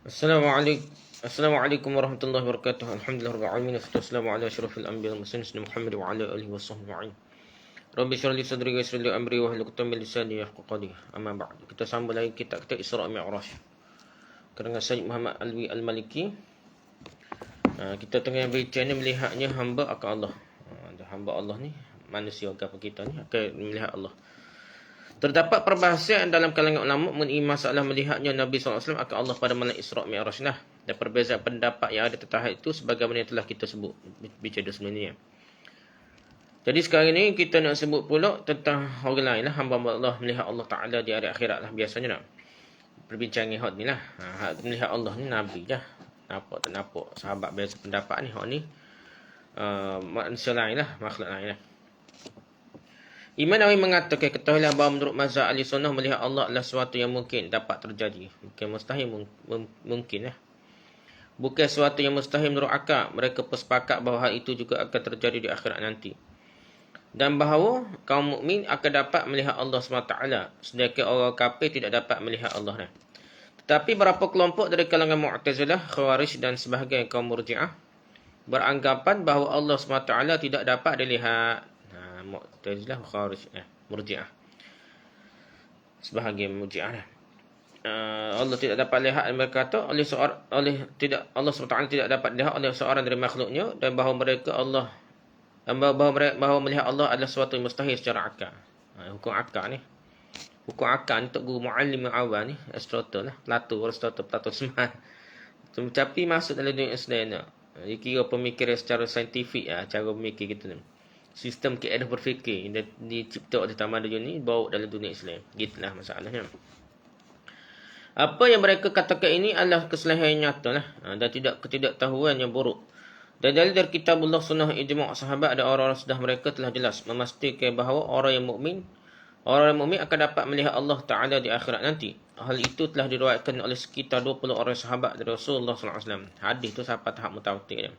Assalamualaikum Assalamualaikum warahmatullahi wabarakatuh. Alhamdulillah rabbil alamin. Wassalamu ala asyrafil anbiya'i wal mursalin sayyidina Muhammad wa ala alihi washabbihi. Rabbi shrah li sadri wa yassir li amri wa hlul 'uqdatam min lisani yafqahu qawli. Amma ba'd. Kita sambung lagi kitab Isra Mi'raj. Karangan Sayyid Muhammad Alwi Al-Maliki. Kita tengah baca ni melihatnya hamba akan Allah. Hamba Allah ni manusia apa kita ni akan melihat Allah. Terdapat perbahasan dalam kalangan ulama mengenai masalah melihatnya Nabi SAW akan Allah pada malam Isra' Mi'raj. Dan perbezaan pendapat yang ada tertahan itu sebagaimana yang telah kita sebut bicara sebelum ni. Jadi sekarang ni kita nak sebut pula tentang orang lain lah, hamba Allah melihat Allah Ta'ala di hari akhirat lah. Biasanya nak perbincangan hak ni lah. Melihat Allah ni Nabi je. Nampak tak nampak sahabat biasa pendapat ni, hak ni manusia lain lah, makhluk lain lah. Imam Nawawi mengatakan, ketahuilah bahawa menurut mazhab ahli sunnah melihat Allah adalah sesuatu yang mungkin dapat terjadi. Bukan mustahil, mungkin. Bukan sesuatu yang mustahil menurut akal. Mereka bersepakat bahawa hal itu juga akan terjadi di akhirat nanti. Dan bahawa kaum mukmin akan dapat melihat Allah SWT. Sedangkan orang kafir tidak dapat melihat Allah. Tetapi beberapa kelompok dari kalangan Mu'tazilah, Khawarij dan sebahagian kaum Murji'ah beranggapan bahawa Allah SWT tidak dapat dilihat. Mu'tazilah, Khawarij, Murji'ah. Sebahagian Murji'ah. Allah tidak dapat lihat, mereka kata Allah SWT tidak dapat lihat oleh seorang dari makhluknya, dan bahawa bahawa melihat Allah adalah sesuatu yang mustahil secara akal. Hukum akal ni. Hukum akal ni untuk guru muallim yang awal ni, Aristotle lah, Plato Seman. Tapi masuk dalam dunia Islam ni. Dia kira pemikiran secara saintifik cara memikir gitu ni. Sistem kaedah berfikir yang dicipta oleh tamadun ni bawa dalam dunia Islam. Gitulah masalahnya. Apa yang mereka katakan ini adalah kesalahan yang nyata lah, dan ketidaktahuan yang buruk. Dan dari kitabullah, sunnah, ijma' sahabat dan orang-orang sudah mereka telah jelas memastikan bahawa orang yang mukmin akan dapat melihat Allah Ta'ala di akhirat nanti. Hal itu telah diriwayatkan oleh sekitar 20 orang sahabat dari Rasulullah SAW. Hadis tu sampai tahap mutawatir.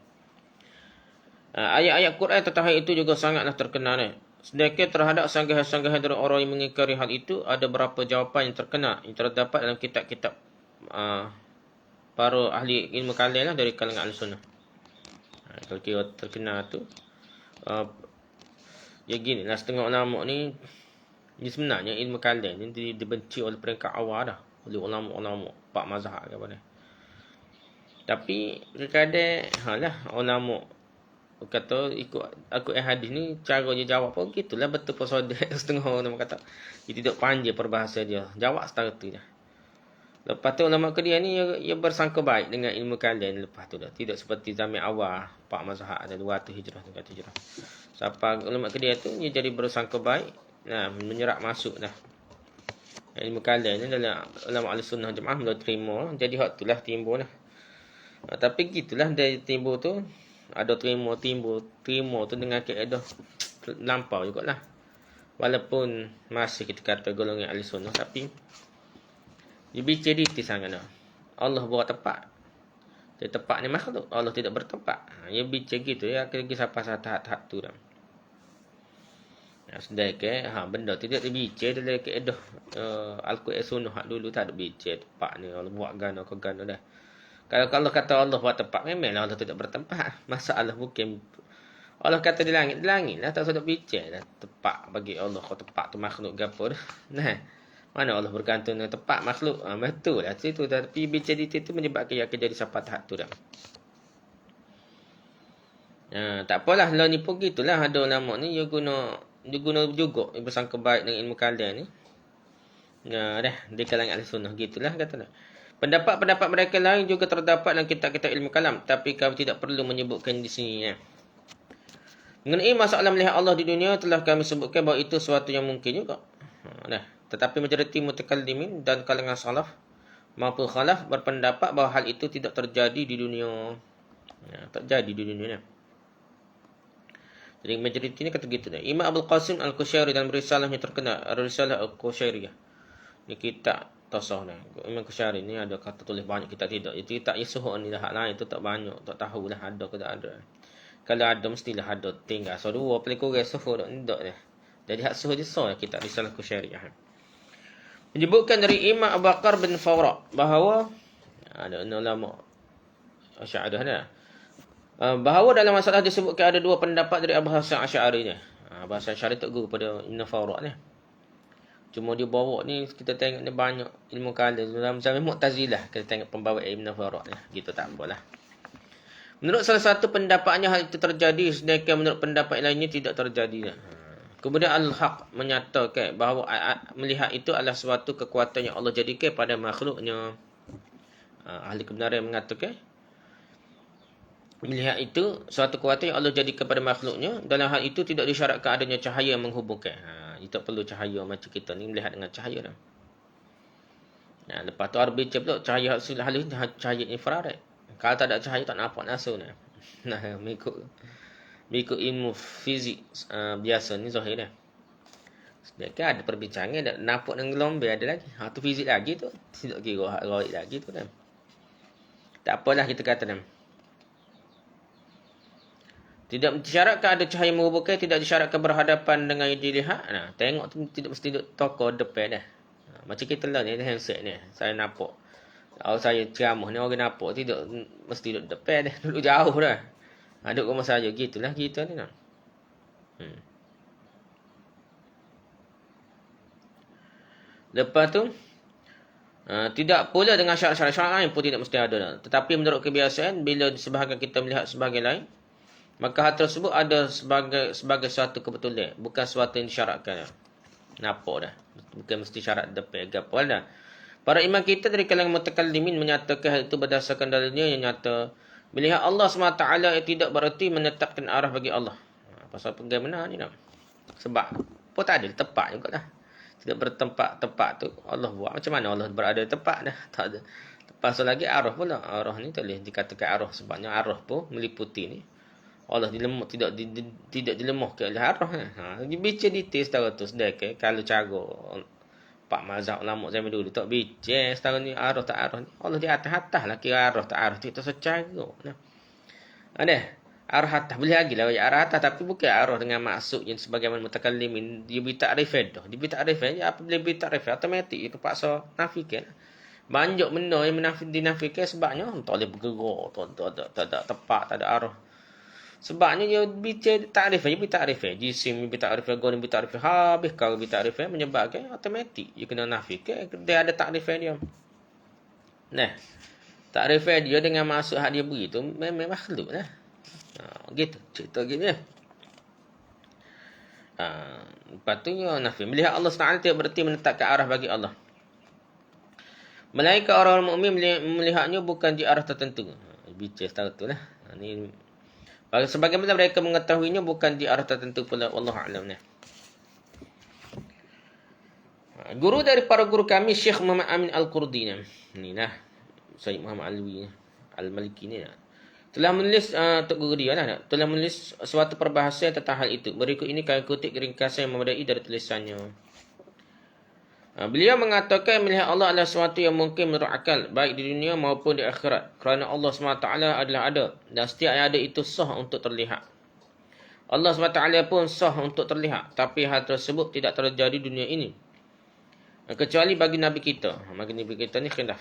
Ayat-ayat Quran tentang hal itu juga sangatlah terkenal. Sedangkan terhadap sanggahan-sanggahan dari orang yang mengingkari hal itu, ada beberapa jawapan yang terkenal yang terdapat dalam kitab-kitab para ahli ilmu kalam lah dari kalangan Ahlussunnah. Kalau kira terkenal tu ya gini lah, setengah ulama ni sebenarnya ilmu kalam ni dibenci oleh peringkat awal dah, oleh ulama-ulama pak mazhab ke apa ni. Tapi kadang-kadang ulama kata ikut hadis ni, cara dia jawab pun gitulah, betul persoalan setengah orang kata dia tidak panjang perbahasa dia, jawab setara tu je. Lepas tu ulama kedua ni ia bersangka baik dengan ilmu kalam lepas tu dah, tidak seperti zaman awal pak mazhab ada 200 hijrah 300 hijrah. Sampai ulama kedua tu dia jadi bersangka baik, menyerap masuk dah ilmu kalam ni dalam ulama Ahlussunnah Jemaah, mula terima, jadi hak itulah timbul lah. Tapi gitulah dari timbul tu ada terima tu dengan keadaan lampau jugalah. Walaupun masih kita kata golongan ahli sunnah, tapi dibincang detail sangat dah. Allah buat tempat. Dia tempat ni makhluk, Allah tidak bertempat. Dia bincang gitu ya, lagi sampai tahap tu dah. Sedangkan benda tidak dibincang dalam keadaan Al-Quran sunnah dulu tak ada bincang tempat ni Allah buat gana ke gana dah. Kalau kata Allah buat tempat, memanglah Allah tidak bertempat. Masalah bukan Allah kata di langit lah, tak sedap bincang lah tempat bagi Allah. Kalau tempat tu makhluk ke apa dah. Mana Allah bergantung dengan tempat makhluk. Betul lah situ. Tapi bincang detail tu menyebabkan ia akan jadi sampai tahap tu dah. Tak apalah, lah ni pun gitulah. Ada ulama ni dia guna juga, dia bersangka baik dengan ilmu kalam ni. Di kalangan Ahlussunnah gitulah katalah. Pendapat-pendapat mereka lain juga terdapat dalam kitab-kitab ilmu kalam, tapi kami tidak perlu menyebutkan di sini. Mengenai masalah melihat Allah di dunia, telah kami sebutkan bahawa itu sesuatu yang mungkin juga. Tetapi majoriti mutakallimin dan kalangan salaf maupun khalaf berpendapat bahawa hal itu tidak terjadi di dunia. Terjadi di dunia. Jadi majoriti ni kata gitu dah. Imam Abdul Qasim Al-Qushairi dalam risalahnya terkenal, Risalah Al-Qushairiyah. Ni kitab tasawuf ni. Imam Qushairi ni ada kata tulis banyak, kita tidak. Itu tak Yusuh ni dah lain tu tak banyak, tak tahulah ada ke tak ada. Kalau ada mestilah ada, tinggal so dua paling kurang suhu dak dah. Jadi hak suhu dia so kita Risalah Qushairiyah. Menyebutkan dari Imam Abu Bakar bin Fawra bahawa Ada ulama Asy'ariyah dah. Bahawa dalam masalah disebutkan ada dua pendapat dari Abu Hasan Asy'ari ni. Abu Hasan Asy'ari tu guru pada Ibn Farrukh ni. Cuma dia bawa ni kita tengok ni banyak ilmu kalam dalam macam Mu'tazilah, kita tengok pembawa Ibn Farrukh ni. Gitu tak apalah. Menurut salah satu pendapatnya hal itu terjadi, sedangkan menurut pendapat lainnya tidak terjadi. Kemudian Al-Haq menyatakan bahawa melihat itu adalah suatu kekuatan yang Allah jadikan pada makhluknya. Ahli kebenaran mengatakan melihat itu suatu kekuatan yang Allah jadikan pada makhluknya. Dalam hal itu tidak disyaratkan adanya cahaya yang menghubungkan. Itu perlu cahaya macam kita ni melihat dengan cahaya dah. Lepas tu ada bincang pula cahaya halus ni cahaya infrared. Kalau tak ada cahaya tak nampak langsung ni. Mengikut ilmu fizik biasa ni zahir dah. Sedangkan ada perbincangan ada nampak dengan gelombang ada lagi. Tu fizik lagi tu. Tidak kira gaib lagi tu kan. Tak apalah kita kata dah. Tidak disyaratkan ada cahaya menghubungkan, tidak disyaratkan berhadapan dengan yang dilihat. Tengok tu tidak mesti duduk toko depan dah. Macam kita lah ni handset ni. Saya nampak. Kalau saya ceramah ni orang nampak tidak mesti duduk depan dah. Duduk jauh dah. Duduk rumah saja. Gitulah kita ni nak. Lepas tu tidak pula dengan syarat-syarat lain pun tidak mesti ada. Tetapi menurut kebiasaan bila sebahagian kita melihat sebahagian lain, maka hal tersebut ada sebagai suatu kebetulan, bukan suatu yang disyaratkan. Nampak dah. Bukan mesti syarat depan gapo dah. Para imam kita dari kalangan mutakallimin menyatakan hal itu berdasarkan dalilnya yang nyata. Melihat Allah SWT tidak berarti menetapkan arah bagi Allah. Pasal bagaimana ni nak? Sebab apa tak ada tempat juga dah. Tidak bertempat tu Allah buat. Macam mana Allah berada di tempat dah? Tak ada. Pasal lagi arah pula. Arah ni tak boleh dikatakan arah. Sebabnya arah pun meliputi ni. Allah tidak dilemahkan oleh arah. Bicara detail setara tu. Sedangkan kalau cara Pak mazhab ulama zaman dulu tak bincang setara ni arah tak arah ni. Allah di atas lah kira arah tak arah tu secara. Ada arah atas boleh lagi lah arah atas tapi bukan arah dengan maksud yang sebagaimana mutakallimin dia beri takrifan dah. Dia beri takrifan apa boleh beri takrifan automatik itu paksa nafikan. Banyak benda yang dinafikan sebabnya tak boleh bergerak, tak ada tepat, tak ada arah. Sebabnya dia bicara takrifan, dia beri takrifan. Jisim beri takrifan, gon beri takrifan, habis kau beri takrifan menyebabkan automatik dia kena nafikan. Dia ada takrifan dia. Takrifan dia dengan maksud hak dia beri tu memang makhluk lah. Gitu, cerita gitu ya. Lepas tu ya nafi. Melihat Allah SWT tidak berarti menetapkan arah bagi Allah. Melainkan orang mukmin melihatnya bukan di arah tertentu. Bicara setara tu lah. Ni sebagaimana mereka mengetahuinya bukan di arah tertentu pula. Wallahu a'lam. Guru dari para guru kami Syekh Muhammad Amin Al-Qurdi ni lah. Syekh Muhammad Alwi Al-Maliki ni lah. Telah menulis untuk guru dia lah. Telah menulis suatu perbahasan tentang hal itu. Berikut ini kami kutip ringkasan yang memadai dari tulisannya. Beliau mengatakan melihat Allah adalah sesuatu yang mungkin menurut akal, baik di dunia maupun di akhirat. Kerana Allah SWT adalah ada. Dan setiap yang ada itu sah untuk terlihat. Allah SWT pun sah untuk terlihat. Tapi hal tersebut tidak terjadi di dunia ini. Kecuali bagi Nabi kita. Bagi Nabi kita ni khilaf.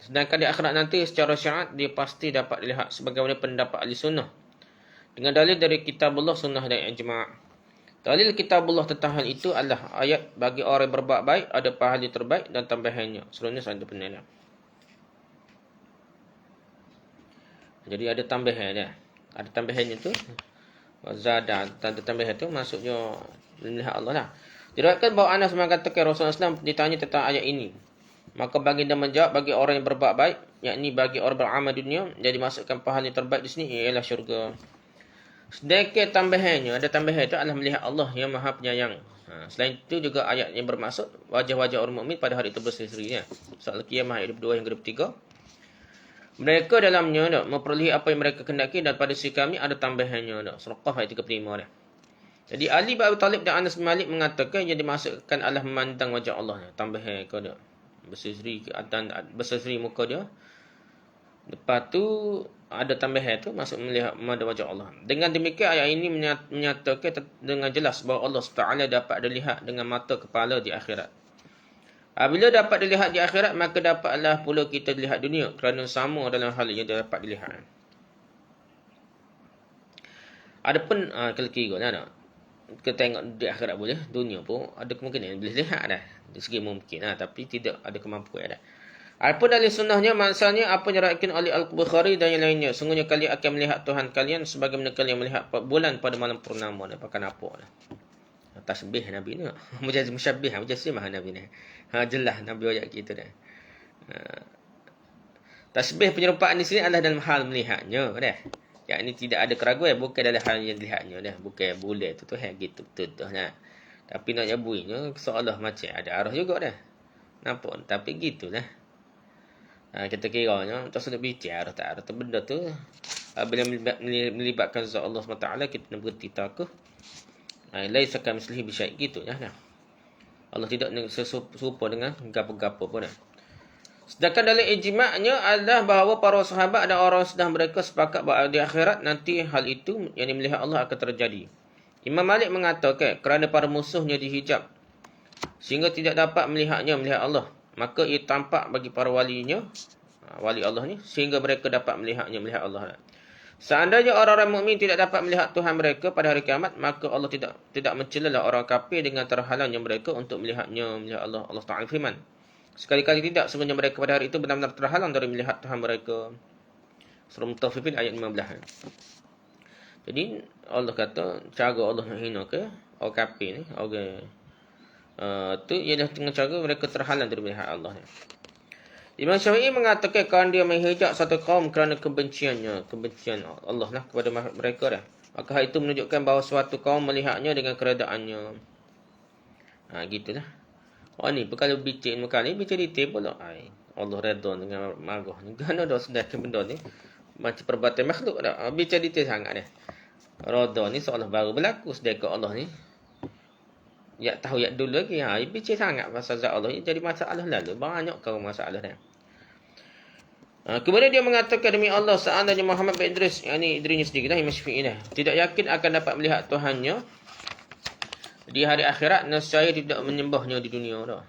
Sedangkan di akhirat nanti secara syariat dia pasti dapat dilihat. Sebagaimana pendapat ahli sunnah. Dengan dalil dari kitabullah, sunnah dan ijma'. Dalil kitabullah tentang hal itu adalah ayat bagi orang yang berbuat baik ada pahala terbaik dan tambahannya. Sebenarnya saya ada penilaian. Jadi ada tambahannya. Ada tambahannya tu. Zada ada tambahan tu maksudnya melihat Allah lah. Diriwayatkan bahawa Anas mengatakan Rasulullah SAW ditanya tentang ayat ini. Maka baginda menjawab bagi orang yang berbuat baik, yakni bagi orang beramal dunia, jadi masukkan pahala terbaik di sini ialah syurga. Sedangkan tambahannya, ada tambahan itu adalah melihat Allah yang Maha Penyayang. Selain itu juga ayat yang bermaksud wajah-wajah orang mukmin pada hari itu berseri-serinya. Soal Qiyamah ayat 22 hingga 23. Mereka dalamnya memperolehi apa yang mereka kendaki dan pada sisi kami ada tambahannya. Surah Qaf ayat 35. Jadi Ali bin Abi Talib dan Anas bin Malik mengatakan yang dimaksudkan adalah memandang wajah Allah. Tambahan ke dia. Berseri muka dia. Lepas tu ada tambahan tu maksud melihat memandang wajah Allah. Dengan demikian ayat ini menyatakan dengan jelas bahawa Allah SWT dapat dilihat dengan mata kepala di akhirat. Bila dapat dilihat di akhirat, maka dapatlah pula kita dilihat dunia, kerana sama dalam hal yang dapat dilihat. Adapun kalau kira lah, kita tengok di akhirat boleh, dunia pun ada kemungkinan boleh lihat dah. Dari segi mungkin lah, tapi tidak ada kemampuan dah. Adapun dari sunnahnya, maksudnya apa yang diriwayatkan oleh Al-Bukhari dan yang lainnya. Sungguhnya kalian akan melihat Tuhan kalian sebagaimana kalian melihat bulan pada malam purnama. Dia pakai nampak lah. Tasbih Nabi ni. Musyabbih, mujassimah Nabi ni. Jelas Nabi ayat kita dah. Tasbih penyerupaan di sini adalah dalam hal melihatnya dah. Yang ini tidak ada keraguan, bukan dalam hal yang dilihatnya dah. Bukan bulan tu gitu betul nah. Tapi nak nyabuinya seolah macam ada arah juga dah. Nampak? Tapi gitulah. Kita kiranya tak sudah bicara tak arah tu benda tu. Bila melibatkan zat Allah SWT, kita nak berhenti takut. Laisa kamitslihi bisyai' gitu ya. Allah tidak serupa dengan gapo-gapo pun. Sedangkan dalam ijma'nya adalah bahawa para sahabat dan orang sudah mereka sepakat bahawa di akhirat nanti hal itu yang melihat Allah akan terjadi. Imam Malik mengatakan kerana para musuhnya dihijab sehingga tidak dapat melihat Allah, maka ia tampak bagi para walinya, wali Allah ni, sehingga mereka dapat melihat Allah. Seandainya orang-orang mukmin tidak dapat melihat Tuhan mereka pada hari kiamat, maka Allah tidak mencela orang kafir dengan terhalangnya mereka untuk melihat Allah. Allah Ta'ala firman, sekali-kali tidak, sesungguhnya mereka pada hari itu benar-benar terhalang dari melihat Tuhan mereka. Surah Mutaffifin ayat 15. Jadi Allah kata cara Allah nak hina ke orang kafir ni, orang tu ialah dengan cara mereka terhalang dari melihat Allah ni. Imam Syafi'i mengatakan kerana dia menghijab satu kaum kerana kebencian Allah lah kepada mereka dah. Maka hal itu menunjukkan bahawa suatu kaum melihatnya dengan keredaannya. Gitulah. Ni kalau bincang kali bincang detail pula. Allah redha dengan marah ni. Kerana dah sedangkan benda ni macam perbuatan makhluk dah. Bincang detail sangat dah. Redha ni seolah baru berlaku, sedangkan Allah ni ya tahu ya dulu lagi. Bincang sangat pasal zat Allah ni jadi masalah lalu. Banyak kau masalah dah. Kemudian dia mengatakan demi Allah seandainya Muhammad bin Idris, yang ni dirinya sendiri lah, Imam Syafi'i dah, tidak yakin akan dapat melihat Tuhannya di hari akhirat, nescaya tidak menyembahnya di dunia dah.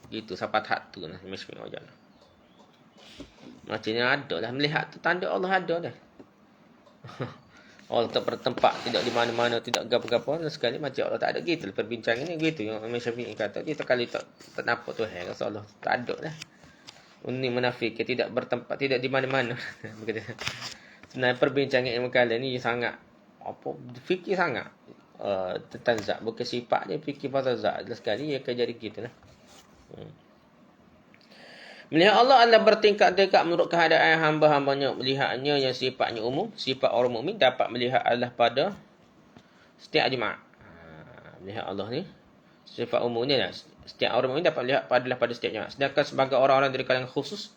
Gitu sapat hak tu lah Imam Syafi'i wajar. Macamnya ada lah melihat tu, tanda Allah ada dah. Allah tak bertempat, tidak di mana-mana, tidak gapo-gapo sekali, macam Allah tak ada gitu. Perbincangan ni gitu yang Imam Syafi'i kata, dia sekali tak nampak Tuhan, rasa Allah tak ada dah. Ini munafik, tidak bertempat, tidak di mana-mana. Sebenarnya perbincangan ilmu kalian ni sangat fikir sangat tentang zat, bukan sifat dia, fikir pasal zat. Jelas sekali ia akan jadi gitulah. Melihat Allah adalah bertingkat-tingkat menurut keadaan hamba-hambanya. Melihatnya yang sifatnya umum, sifat orang mukmin dapat melihat Allah pada setiap jemaah. Melihat Allah ni sifat umumnya, setiap orang mukmin dapat melihat pada setiap jemaah. Sedangkan sebagai orang-orang dari kalangan khusus,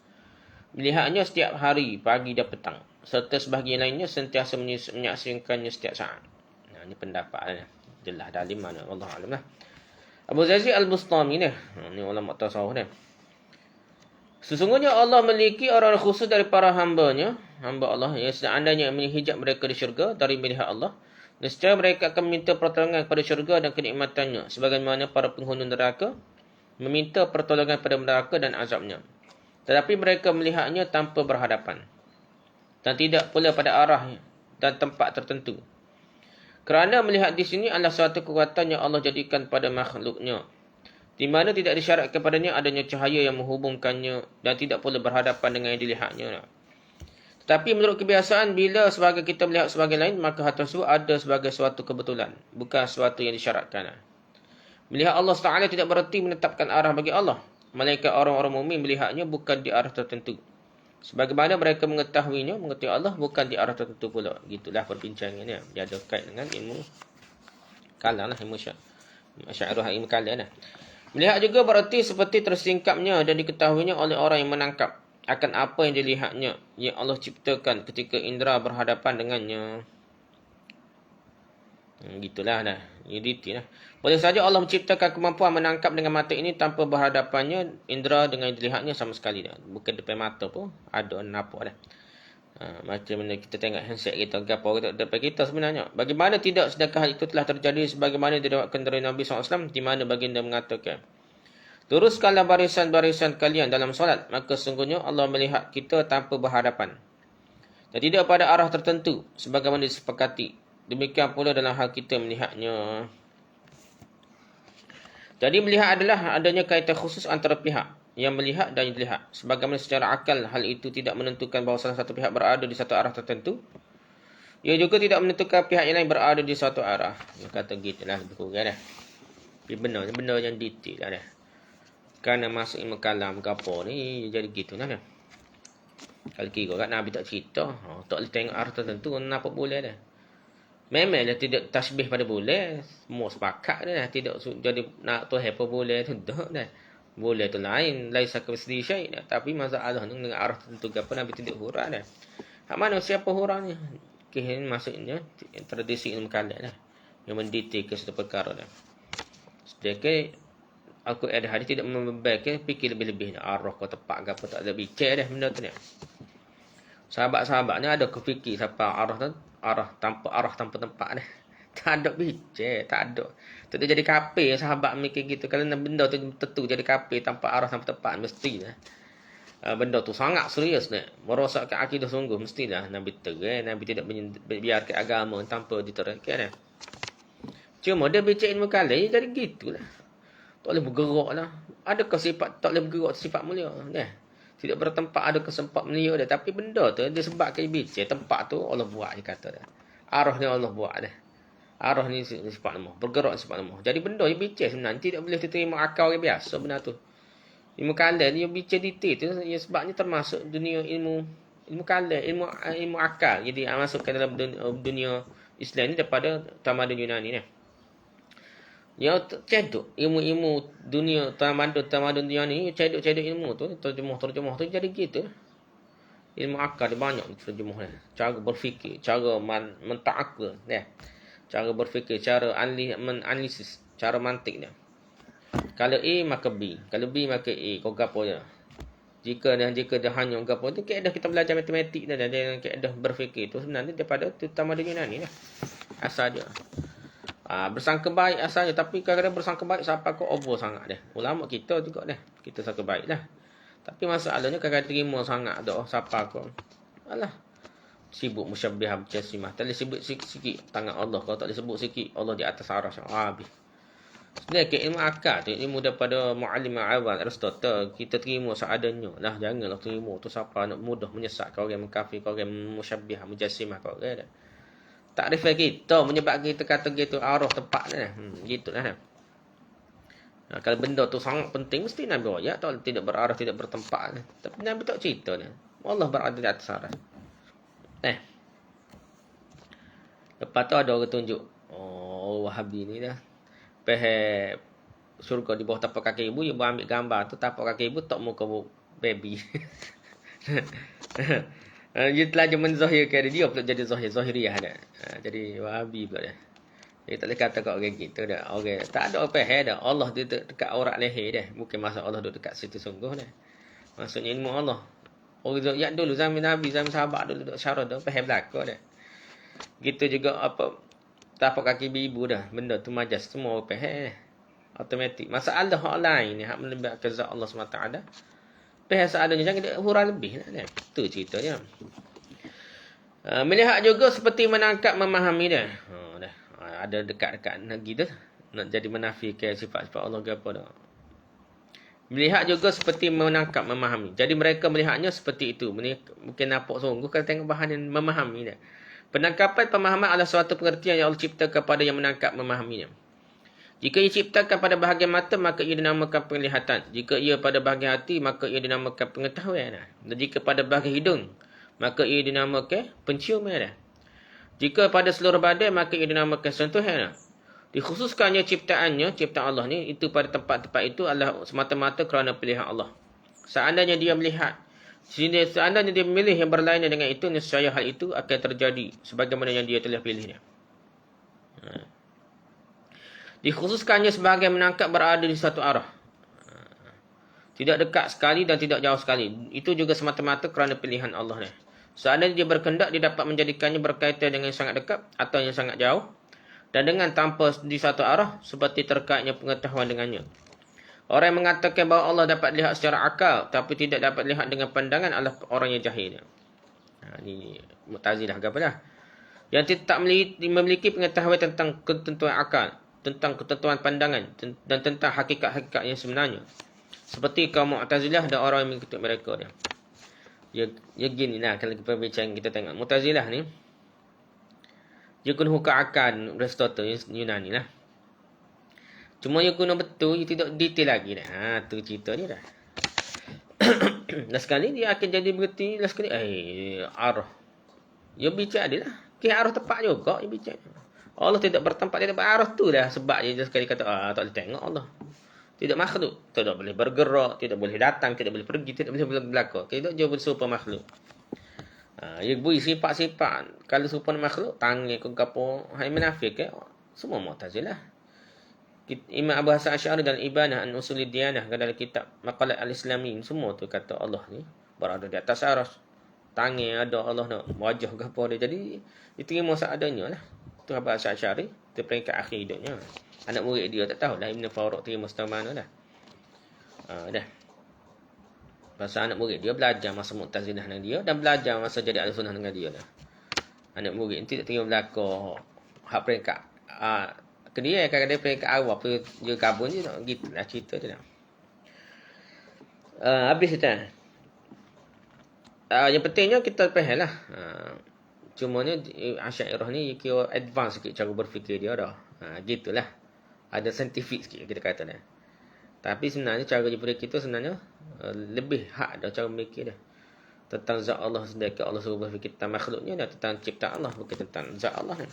melihatnya setiap hari, pagi dan petang. Serta sebahagian lainnya sentiasa menyaksikannya setiap saat. Ini pendapat jelas dalam mana Allah alam lah. Abu Zazi Al-Bustami ni, ini ulama tasawuf ni. Sesungguhnya Allah memiliki orang khusus dari para hamba Allah, yang seandainya menghijab mereka di syurga dari melihat Allah, nescaya mereka akan meminta pertolongan kepada syurga dan kenikmatannya, sebagaimana para penghuni neraka meminta pertolongan pada neraka dan azabnya. Tetapi mereka melihatnya tanpa berhadapan, dan tidak pula pada arah dan tempat tertentu. Kerana melihat di sini adalah suatu kekuatan yang Allah jadikan pada makhluknya, di mana tidak disyaratkan padanya adanya cahaya yang menghubungkannya dan tidak pula berhadapan dengan yang dilihatnya. Tetapi menurut kebiasaan, bila sebagai kita melihat sebagai lain, maka hal tersebut ada sebagai suatu kebetulan, bukan sesuatu yang disyaratkan. Melihat Allah Taala tidak bererti menetapkan arah bagi Allah, melainkan orang-orang mukmin melihatnya bukan di arah tertentu. Sebagaimana mereka mengetahui Allah bukan di arah tertentu pula. Gitulah perbincangannya. Dia ada kait dengan ilmu kalam lah, ilmu syairah, ilmu kalam lah. Melihat juga bererti seperti tersingkapnya dan diketahuinya oleh orang yang menangkap akan apa yang dilihatnya, yang Allah ciptakan ketika indera berhadapan dengannya. Gitulah dah. Ini lah. Boleh saja Allah menciptakan kemampuan menangkap dengan mata ini tanpa berhadapannya indera dengan yang dilihatnya sama sekali dah. Bukan depan mata pun ada nampak dah. Macam mana kita tengok handset kita, gapo depan kita sebenarnya. Bagaimana tidak, sedangkan hal itu telah terjadi sebagaimana diriwayatkan dari Nabi SAW, di mana baginda mengatakan, Luruskanlah barisan-barisan kalian dalam solat, maka sesungguhnya Allah melihat kita tanpa berhadapan. Dan tidak pada arah tertentu, sebagaimana disepakati. Demikian pula dalam hal kita melihatnya. Jadi melihat adalah adanya kaitan khusus antara pihak yang melihat dan yang dilihat. Sebagaimana secara akal hal itu tidak menentukan bahawa salah satu pihak berada di satu arah tertentu. Ia juga tidak menentukan pihak yang lain berada di satu arah. Dia kata gitulah lebih kurang dah. Tapi benda yang detail lah dah. Kerana masuk ilmu kalam ke apa ni, jadi gitu lah. Kalau kira kat Nabi tak cerita, tak boleh tengok arah tertentu, kenapa boleh dah. Memanglah tidak tasbih pada boleh, semua sepakat dah. Tidak jadi nak tu apa boleh tu dah dah. Boleh tu lain, laisa kamitslihi syai' dah. Tapi masalah ni dengan arah tertentu apa Nabi tidak hurang dah. Hak mana siapa hurangnya? Ini maksudnya tradisi ilmu kalam dah. Yang mendetailkan satu perkara dah. Sedangkan Al-Quran hadis tidak membebankan fikir lebih-lebih. Arah kau tepat ke apa tak ada bicara dah benda tu ni. Sahabat-sahabat ni ada kefikir siapa arah tanpa tempat dah. Tak ada bicara, tak ada. Tak ada jadi kafir sahabat mikir gitu. Kalau benda tu tentu jadi kafir tanpa arah tanpa tempat mesti dah. Benda tu sangat serius ni. Merosakkan akidah sungguh mestilah Nabi terang. Nabi tidak biarkan agama tanpa diterangkan dah. Cuma dia bicara ilmu kalam jadi gitulah. Tak boleh bergerak lah. Adakah sifat tak boleh bergerak sifat mulia? Tidak bertempat ada kesempat mulia dia. Tapi benda tu disebabkan bicara. Tempat tu Allah buat dia kata dah. Arah ni Allah buat dah. Arah ni sifat nama. Bergerak sifat nama. Jadi benda yang bicara sebenarnya tidak boleh diterima akal orang biasa benda tu. Ilmu kalam ni yang bicara detail tu. Yang sebabnya termasuk dunia ilmu kalam. Ilmu akal. Jadi masukkan dalam dunia Islam ni daripada tamadun Yunani ni. Ya cedok ilmu dunia tamadun dunia ni cedok ilmu tu terjemah tu jadi gitu. Ilmu akal dia banyak terjemah dia. Cara berfikir, cara menta'akkul ya. Cara berfikir, cara menanalisis, cara mantik dia. Kalau A maka B, kalau B maka A, kau gapo je. Jika dia hanya gapo tu kaedah kita belajar matematik dah dan kaedah berfikir tu sebenarnya daripada tamadun Yunani lah. Asal dia. Bersangka baik asalnya, tapi kadang-kadang bersangka baik sampai kau over sangat dah. Ulama kita juga dah. Kita sangka baik dah. Tapi masalahnya kadang-kadang terima sangat dah siapa kau. Alah. Sibuk musyabbihah berjasimah. Tak boleh sebut sikit tangan Allah. Kalau tak boleh sebut sikit Allah di atas arasy. Habis. Sebenarnya ilmu akal tu ilmu daripada muallim awal Aristotle kita terima seadanya. Lah janganlah terima tu siapa nak mudah menyesatkan orang mengkafir, orang musyabbihah berjasimah kau orang dah. Takrif kita menyebabkan kita kata gitu arah tempat dah. Gitulah. Kalau benda tu sangat penting mesti Nabi ayat tak tidak berarah tidak bertempat. Tapi Nabi tak cerita ni. Allah berada di atas arah. Lepas tu ada orang tunjuk. Oh Wahabi ni dah. Pergi surga di bawah tapak kaki ibu, dia ambil gambar tu tapak kaki ibu tak muka baby. Dia telah menzahirkan dia pula jadi zahiriyah dah. Jadi Wahabi pula dah. Dia tak boleh kata kat orang gitu dah. Orang tak ada apa dah. Allah dia dekat aurat leher dah. Bukan masa Allah duduk dekat situ sungguh dah. Maksudnya ilmu Allah. Orang yang dulu zaman Nabi, zaman sahabat dulu duduk syarah dah, faham belaka dah. Gitu juga apa tapak kaki ibu dah. Benda tu majas semua orang faham. Automatik. Masalah hak lain ni hak melibatkan zat Allah SWT. Faham seadanya jangan dia hurang lebih lah. Itu ceritanya. Melihat juga seperti menangkap memahami dah. Ada dekat-dekat lagi tu. Nak jadi menafikan sifat-sifat Allah ke apa dah. Melihat juga seperti menangkap memahami. Jadi mereka melihatnya seperti itu. Mungkin nampak sungguh kalau tengok bahan yang memahami dah. Penangkapan pemahaman adalah suatu pengertian yang Allah cipta kepada yang menangkap memahaminya. Jika ia ciptakan pada bahagian mata, maka ia dinamakan penglihatan. Jika ia pada bahagian hati, maka ia dinamakan pengetahuan. Dan jika pada bahagian hidung, maka ia dinamakan penciuman. Jika pada seluruh badan, maka ia dinamakan sentuhan. Dikhususkannya ciptaan Allah ni, itu pada tempat-tempat itu adalah semata-mata kerana pilihan Allah. Seandainya dia melihat, seandainya dia memilih yang berlainan dengan itu, nescaya hal itu akan terjadi sebagaimana yang dia telah pilihnya. Dikhususkannya sebagai menangkap berada di satu arah. Tidak dekat sekali dan tidak jauh sekali. Itu juga semata-mata kerana pilihan Allah. Seandainya dia berkendak, dia dapat menjadikannya berkaitan dengan yang sangat dekat atau yang sangat jauh. Dan dengan tanpa di satu arah, seperti terkaitnya pengetahuan dengannya. Orang yang mengatakan bahawa Allah dapat lihat secara akal tapi tidak dapat lihat dengan pandangan adalah orang yang jahil. Ini Mu'tazilah ke apa dah? Yang tidak memiliki pengetahuan tentang ketentuan akal, tentang ketentuan pandangan dan tentang hakikat-hakikat yang sebenarnya. Seperti kaum Mu'tazilah dan orang yang mengikut mereka dia. Ya gini lah kalau kita tengok Mu'tazilah ni. Dia guna hukum akal Aristotle Yunani lah. Cuma dia guna betul, dia tidak detail lagi dah. Tu cerita dia dah. Last kali dia akan jadi berarti last kali arah. Dia bicara dia lah. Kira arah tepat juga dia bicara. Allah tidak bertempat di tempat arah tu dah sebab dia sekali kata tak boleh tengok Allah. Tidak makhluk, tidak boleh bergerak, tidak boleh datang, tidak boleh pergi, tidak boleh berlaku. Tidak jauh bersupaya makhluk. Ia beri sifat-sifat kalau serupa makhluk, tangan ke gapo, hai munafik ke semua Mu'tazilah. Imam Abu Hasan Asy'ari dalam Ibanah an Usulid Diyanah dalam kitab Maqalat Al-Islamin semua tu kata Allah ni berada di atas aras. Tangan ada Allah nak wajah ke apa dia. Jadi diterima seadanya lah. Tu Abu Hasan Asy'ari, tu peringkat akhir hidupnya. Anak murid dia tak tahulah Ibn Faruq terima setengah mana dah. Dah. Pasal anak murid dia belajar masa Mu'tazilah dengan dia dan belajar masa jadi Ahlussunnah dengan dia dah. Anak murid nanti tak terima belakang hak peringkat ke dia kadang-kadang peringkat awal tu dia kabun je tak gitulah cerita dia dah. Habis dah. Yang pentingnya kita faham lah. Cumanya Asy'ariyah ni kira advance sikit cara berfikir dia dah. Gitulah. Ada saintifik sikit kita kata dah. Tapi sebenarnya cara berfikir kita sebenarnya lebih hak dah cara berfikir dia. Tentang zat Allah sedekah Allah suruh berfikir tentang makhluknya dan tentang cipta Allah bukan tentang zat Allah ni.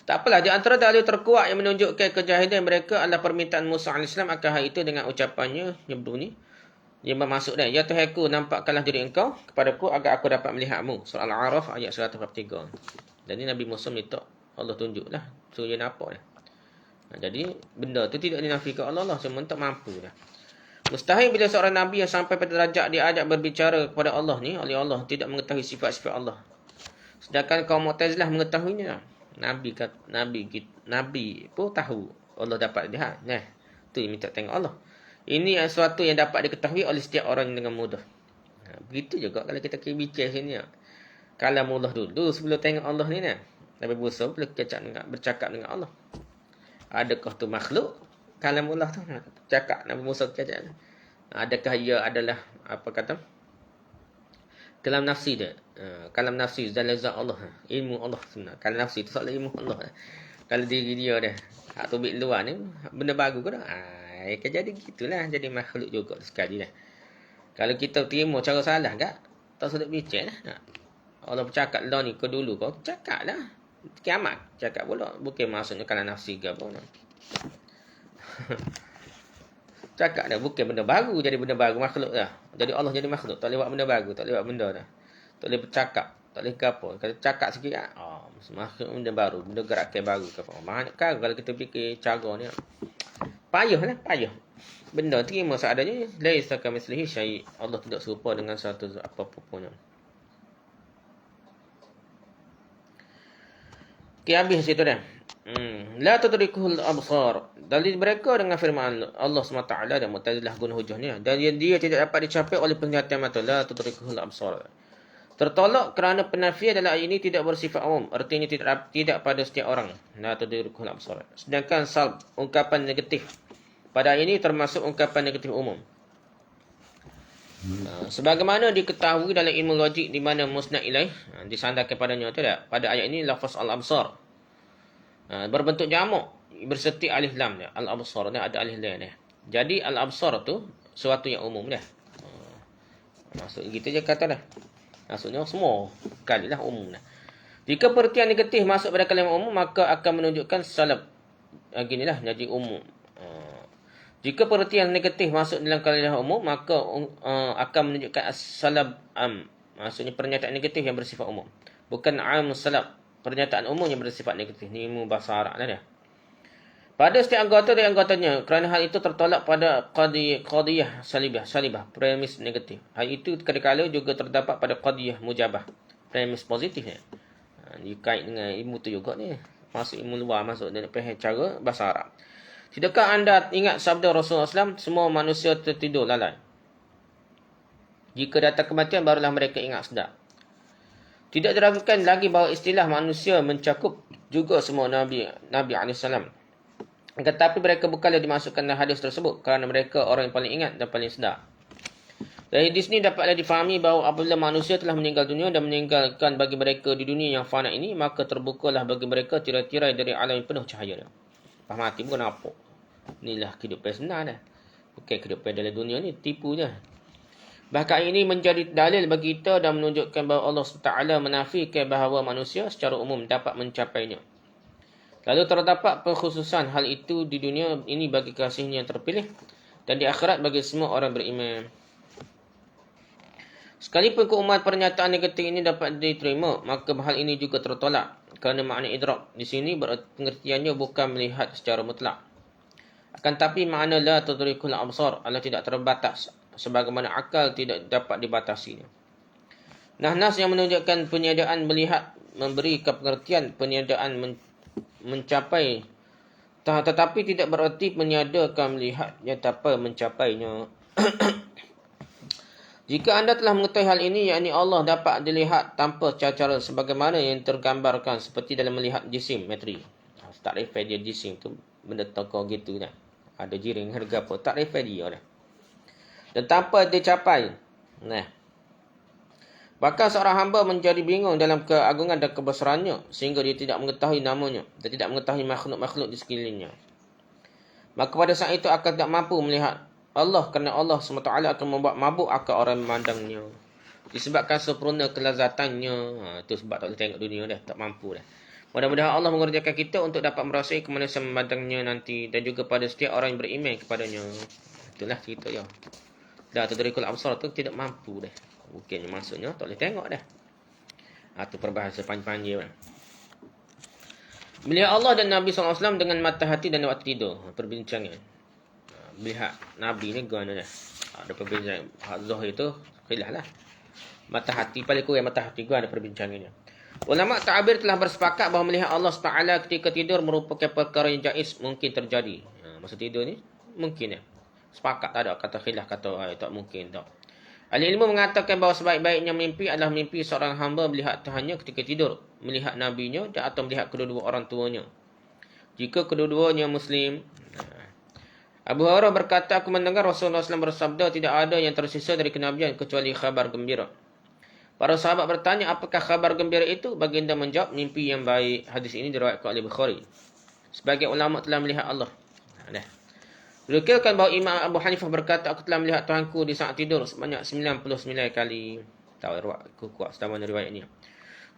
Tak apalah, di antara dalil terkuat yang menunjukkan kejahilan mereka adalah permintaan Musa AS akan hal itu dengan ucapannya yang berbunyi. Dia bermaksud dah, ya Tuhanku, nampakkanlah diri engkau kepadaku agar aku dapat melihatmu. Surah Al-A'raf ayat 143. Jadi Nabi Musa minta Allah tunjuklah, suruh dia nampak dah. Jadi benda tu tidak dinafikan Allah cuma tak mampu dah. Mustahil bila seorang Nabi yang sampai pada derajat diajak berbicara kepada Allah ni, oleh Allah tidak mengetahui sifat-sifat Allah. Sedangkan kaum Mu'tazilah mengetahuinya. Nabi pun tahu Allah dapat lihat. Nah, tu yang minta tengok Allah. Ini sesuatu yang dapat diketahui oleh setiap orang dengan mudah. Begitu juga kalau kita bicara sini. Kalam Allah dulu sebelum tengok Allah ni nah. Nabi Musa boleh bercakap dengan Allah. Adakah tu makhluk? Kalam Allah tu cakap Nabi Musa cakap. Adakah ia adalah apa kata? Kalam nafsi dia. Kalam nafsi dan lazat Allah. Ilmu Allah sebenarnya. Kalam nafsi itu soal ilmu Allah. Kalau diri dia dah. Hak tubik luar ni. Benda baru ke dah. Kan jadi gitulah. Jadi makhluk juga sekali dah. Kalau kita terima cara salah kan. Tak sedap bicara lah. Allah bercakap lah ni ke dulu kau. Cakap lah. Kiamat. Cakap pula. Bukan maksudnya kalam nafsi ke apa. Cakap dah bukan benda baru jadi benda baru makhluk dah. Jadi Allah jadi makhluk tak boleh buat benda baru, tak boleh buat benda dah. Tak boleh bercakap, tak boleh ke apa. Kalau cakap sikit makhluk benda baru, benda gerakan baru ke apa. Banyak kan kalau kita fikir cara ni. Payah. Benda terima seadanya laisa kamitslihi syai'. Allah tidak serupa dengan satu apa-apa pun. Okey habis situ dah. La tudrikuhul absar. Dalil mereka dengan firman Allah SWT dan Mu'tazilah guna hujahnya. Dan dia tidak dapat dicapai oleh penglihatan mata. La tudrikuhul absar. Tertolak kerana penafian dalam ayat ini tidak bersifat umum. Artinya tidak pada setiap orang. La tudrikuhul absar. Sedangkan salb, ungkapan negatif pada ayat ini termasuk ungkapan negatif umum. Sebagaimana diketahui dalam ilmu logik di mana musnad ilaih disandarkan padanya tidak. Pada ayat ini lafaz al-absar berbentuk jamak berserti alif lam dia. Al-absar dia ada alif lam dia. Jadi al-absar tu sesuatu yang umum dia. Maksud gitu je kata dah. Maksudnya semua kalilah umum dah. Jika perhatian negatif masuk pada kalimah umum maka akan menunjukkan salab. Ginilah jadi umum. Jika perhatian negatif masuk dalam kalimah umum maka akan menunjukkan salab am. Maksudnya pernyataan negatif yang bersifat umum. Bukan am salab. Pernyataan umum yang bersifat negatif. Ini ilmu bahasa Arab dah. Pada setiap anggota dari anggotanya. Kerana hal itu tertolak pada qadiyah salibah. Premis negatif. Hal itu kadang-kadang juga terdapat pada qadiyah mujabah. Premis positifnya. Dia kait dengan ilmu tu juga ni. Masuk ilmu luar. Masuk dan faham cara bahasa Arab. Tidakkah anda ingat sabda Rasulullah SAW, semua manusia tertidur lalai. Jika datang kematian, barulah mereka ingat sedap. Tidak diragukan lagi bahawa istilah manusia mencakup juga semua Nabi SAW. Tetapi mereka bukanlah dimasukkan dalam hadis tersebut kerana mereka orang yang paling ingat dan paling sedar. Dari hadis ini dapatlah difahami bahawa apabila manusia telah meninggal dunia dan meninggalkan bagi mereka di dunia yang fana ini, maka terbukalah bagi mereka tirai-tirai dari alam yang penuh cahaya. Lepas mati pun nampak. Inilah kehidupan sebenar dah. Bukan kehidupan dalam dunia ni, tipu je. Bahkan ini menjadi dalil bagi kita dan menunjukkan bahawa Allah SWT menafikan bahawa manusia secara umum dapat mencapainya. Lalu terdapat perkhususan hal itu di dunia ini bagi kasihnya yang terpilih dan di akhirat bagi semua orang beriman. Sekalipun keumuman pernyataan negatif ini dapat diterima, maka hal ini juga tertolak kerana makna idrak di sini pengertiannya bukan melihat secara mutlak. Akan tapi makna la tudrikul absar adalah tidak terbatas, sebagaimana akal tidak dapat dibatasinya. Nas yang menunjukkan peniadaan melihat memberi pengertian peniadaan mencapai, tetapi tidak bererti meniadakan melihat yang tanpa mencapainya. Jika anda telah mengetahui hal ini, yakni Allah dapat dilihat tanpa cara sebagaimana yang tergambarkan seperti dalam melihat jisim, materi. Tak refer dia jisim tu, benda tokong gitu dah. Ada jiring, harga apa, tak refer dia dah. Dan tanpa dicapai. Nah. Bahkan seorang hamba menjadi bingung dalam keagungan dan kebesarannya, sehingga dia tidak mengetahui namanya dan tidak mengetahui makhluk-makhluk di sekelilingnya. Maka pada saat itu akan tak mampu melihat Allah, kerana Allah SWT akan membuat mabuk akal orang memandangnya. Disebabkan sempurna kelazatannya. Itu sebab tak boleh tengok dunia dah. Tak mampu dah. Mudah-mudahan Allah mengerjakan kita untuk dapat merasai kemanisan memandangnya nanti. Dan juga pada setiap orang yang beriman kepadanya. Itulah cerita ya. Dah tudrikul absar tu tidak mampu dah. Bukannya maksudnya tak boleh tengok dah. Itu perbahasa panjang-panjang dah. Melihat Allah dan Nabi SAW dengan mata hati dan waktu tidur. Perbincangan. Melihat Nabi ni gimana dah. Ada perbincangan. Hak Zuhur itu khilaf lah. Mata hati, paling kurang mata hati gua ada perbincangannya. Ulama ta'abir telah bersepakat bahawa melihat Allah SWT ketika tidur merupakan perkara yang jaiz, mungkin terjadi. Masa tidur ni mungkin ya. Sepakat, tak ada kata khilaf, kata tak mungkin tak. Ahli ilmu mengatakan bahawa sebaik-baiknya mimpi adalah mimpi seorang hamba melihat Tuhannya ketika tidur, melihat nabinya atau melihat kedua-dua orang tuanya. Jika kedua-duanya Muslim. Abu Hurairah berkata, aku mendengar Rasulullah SAW bersabda, tidak ada yang tersisa dari kenabian kecuali khabar gembira. Para sahabat bertanya, apakah khabar gembira itu? Baginda menjawab, mimpi yang baik. Hadis ini diriwayatkan oleh Bukhari. Sebagai ulama telah melihat Allah. Dikirakan bahawa Imam Abu Hanifah berkata, aku telah melihat Tuhanku di saat tidur sebanyak 99 kali. Tahu kuat setaman riwayat ini.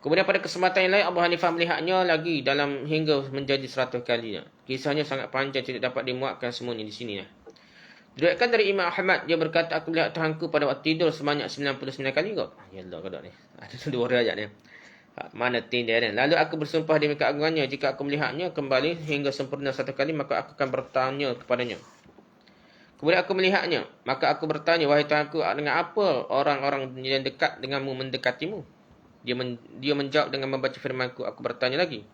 Kemudian pada kesempatan yang lain, Abu Hanifah melihatnya lagi dalam hingga menjadi 100 kali. Kisahnya sangat panjang, tidak dapat dimuatkan semuanya di sini. Diriwayatkan dari Imam Ahmad, dia berkata, aku melihat Tuhanku pada waktu tidur sebanyak 99 kali kok. Ya Allah, kodok ni. Ada dua riwayat ni. Mana tindak ni. Lalu aku bersumpah demi keagungannya, jika aku melihatnya kembali hingga sempurna 1 kali, maka aku akan bertanya kepadanya. Kemudian aku melihatnya, maka aku bertanya, wahai Tuhanku, dengan apa orang-orang yang dekat denganmu mendekatimu? Dia menjawab dengan membaca firmanku. Aku bertanya lagi,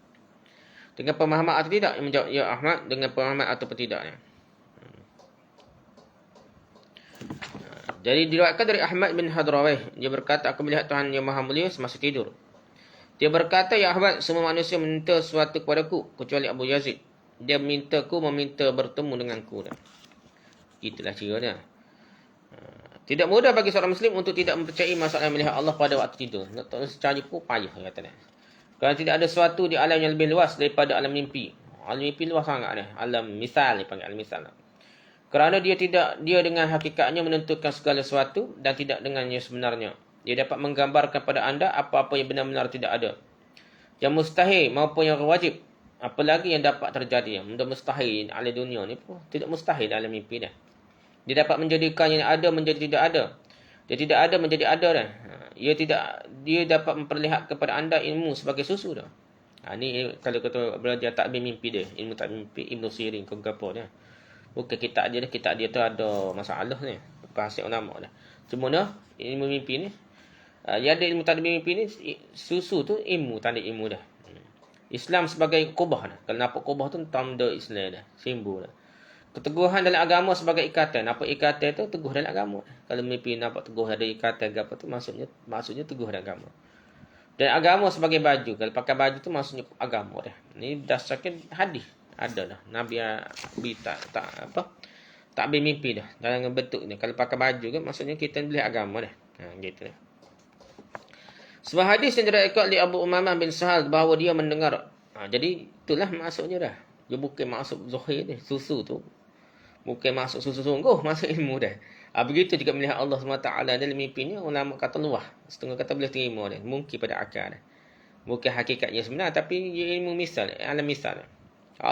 dengan pemahaman atau tidak? Dia menjawab, ya Ahmad, dengan pemahaman atau tidak. Jadi diriwayatkan dari Ahmad bin Hadrawih, dia berkata, aku melihat Tuhan yang Maha Mulia semasa tidur. Dia berkata, ya Ahmad, semua manusia meminta sesuatu kepadaku kecuali Abu Yazid. Dia meminta bertemu denganku. Itulah cerita. Tidak mudah bagi seorang Muslim untuk tidak mempercayai masalah melihat Allah pada waktu tidur. Nak tahu secara pun payah katanya. Kerana tidak ada sesuatu di alam yang lebih luas daripada alam mimpi. Alam mimpi luas sangat dah. Alam misal dipanggil alam misal. Kerana dia dengan hakikatnya menentukan segala sesuatu dan tidak dengan yang sebenarnya. Dia dapat menggambarkan pada anda apa-apa yang benar-benar tidak ada. Yang mustahil maupun yang wajib. Apalagi yang dapat terjadi. Yang mustahil alam dunia ni pun tidak mustahil alam mimpi dah. Dia dapat menjadikan yang ada menjadi tidak ada. Dia tidak ada menjadi ada dah. Dia dapat memperlihatkan kepada anda ilmu sebagai susu dah. Ni kalau kata belajar takbir mimpi dia, ilmu takbir mimpi Ibn Sirin ke apa dah. Bukan kitab dia tu ada masalah ni. Bahasa ulama dah. Cuma dah ilmu mimpi ni yang ada ilmu takbir mimpi ni susu tu ilmu, tanda ilmu dah. Islam sebagai qubah dah. Kalau nampak qubah tu tanda Islam dah, simbol dah. Keteguhan dalam agama sebagai ikatan. Apa ikatan tu? Teguh dalam agama. Kalau mimpi nampak teguh ada ikatan ke apa tu, maksudnya teguh dalam agama. Dan agama sebagai baju. Kalau pakai baju tu maksudnya agama dah. Ini dasarkan hadis. Ada dah. Nabi tak ambil mimpi dah dalam bentuk ni. Kalau pakai baju kan maksudnya kita boleh agama dah. Gitu dah. Sebuah hadis yang diriwayatkan oleh Abu Umamah bin Sahal bahawa dia mendengar. Jadi itulah maksudnya dah. Dia bukan maksud zahir ni, susu tu. Bukan maksud susu sungguh, maksud ilmu dah. Begitu juga melihat Allah SWT dalam mimpinya, ulama kata luah. Setengah kata boleh terima dah. Mungkin pada akal dah. Bukan hakikatnya sebenar, tapi ilmu misal, alam misal.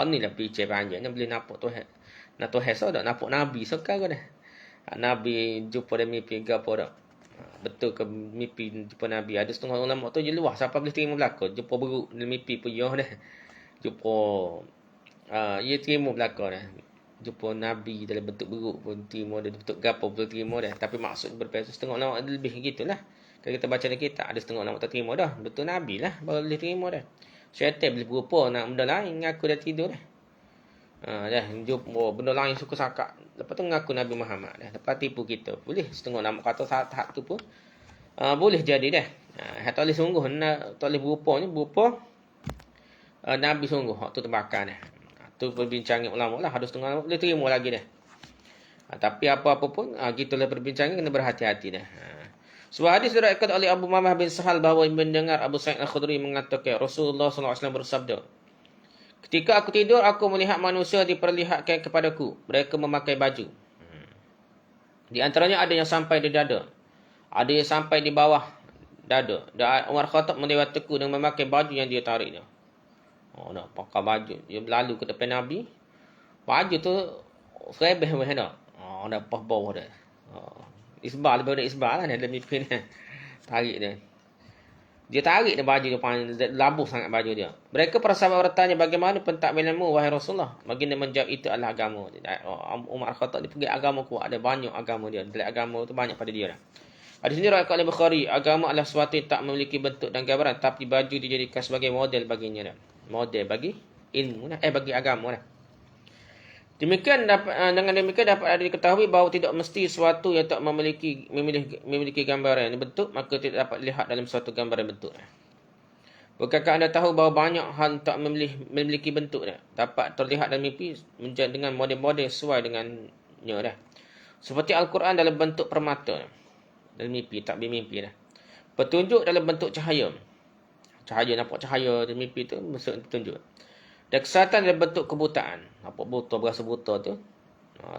Ni lah picit panjang, ni boleh nampak Tuhan. Nak Tuhan so dah, nampak Nabi sekarang dah. Nabi jumpa dia mimpi ke apa dah. Betul ke mimpi jumpa Nabi. Ada setengah ulama tu je luah. Siapa boleh terima belakang. Jumpa beruk dalam mimpi pun yah dah. Jumpa, ia terima belakang dah. Jumpa Nabi dalam bentuk beruk pun terima dah. Bentuk gapo pun terima dah. Tapi maksud berbeza. Setengah ulama lebih gitulah. Kalau kita baca dalam kitab, ada setengah ulama tak terima dah. Betul Nabi lah. Baru boleh terima dah. Syaitan boleh berupa nak benda lain. Ngaku dah tidur dah. Dah jumpa benda lain suka sakak. Lepas tu mengaku Nabi Muhammad dah. Lepas tipu kita. Boleh setengah nama kata tahap tu pun boleh jadi dah. Tak boleh sungguh tak boleh berupa Nabi sungguh. Hak tu terbakar dah. Tu perbincangan ulama lah. Ada setengah nama boleh terima lagi dah. Tapi apa-apa pun gitulah perbincangan kena berhati-hati dah. Sebuah hadis diriwayatkan oleh Abu Mamah bin Sahal bahawa mendengar Abu Sa'id Al-Khudri mengatakan Rasulullah SAW bersabda, ketika aku tidur, aku melihat manusia diperlihatkan kepadaku. Mereka memakai baju. Di antaranya ada yang sampai di dada. Ada yang sampai di bawah dada. Dan Umar Khattab melewatiku dengan memakai baju yang dia tariknya. Nak pakai baju. Dia berlalu ke depan Nabi. Baju tu serebeh dah. Dah pas bawah dah. Isbah, lebih dari isbah lah. Dia mimpi dia. Tarik dia. Dia tarik dia baju dia, labuh sangat baju dia. Mereka para sahabat bertanya, bagaimana pentadbiranmu wahai Rasulullah? Baginda menjawab, itu adalah agama. Umar Khattab dia pergi agama kuat, ada banyak agama dia. Dalam agama tu banyak pada dia lah. Hadis ini riwayat oleh Bukhari, agama adalah sesuatu yang tak memiliki bentuk dan gambaran, tapi baju dijadikan sebagai model baginya dah. Model bagi ilmu lah, bagi agama lah. Dengan demikian dapat diketahui bahawa tidak mesti sesuatu yang tak memiliki gambaran yang bentuk, maka tidak dapat dilihat dalam suatu gambaran bentuk. Bukankah anda tahu bahawa banyak hal tak memiliki bentuk dapat terlihat dalam mimpi dengan model-model sesuai dengannya dah. Seperti Al-Quran dalam bentuk permata dalam mimpi, tak bermimpi dah. Petunjuk dalam bentuk cahaya. Nampak cahaya dalam mimpi tu maksud petunjuk. Dan kesihatan dalam bentuk kebutaan. Nampak buta, berasa buta tu.